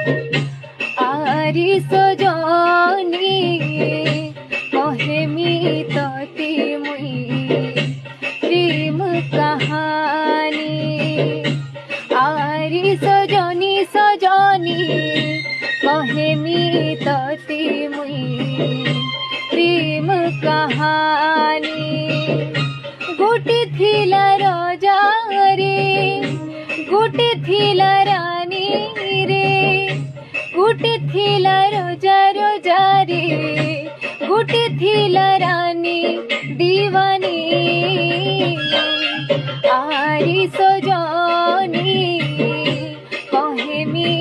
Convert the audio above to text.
आरी सजनी कहेमी तोती मुई प्रेम कहानी। आरी सजनी सजनी कहेमी तोती मुई प्रेम कहानी। गोटे थिला राजा रे गोटे थिला रानी रे गोटे थिला रोजा रोजा रे गोटे थिला रानी दीवानी। आरी सजनी कहेमी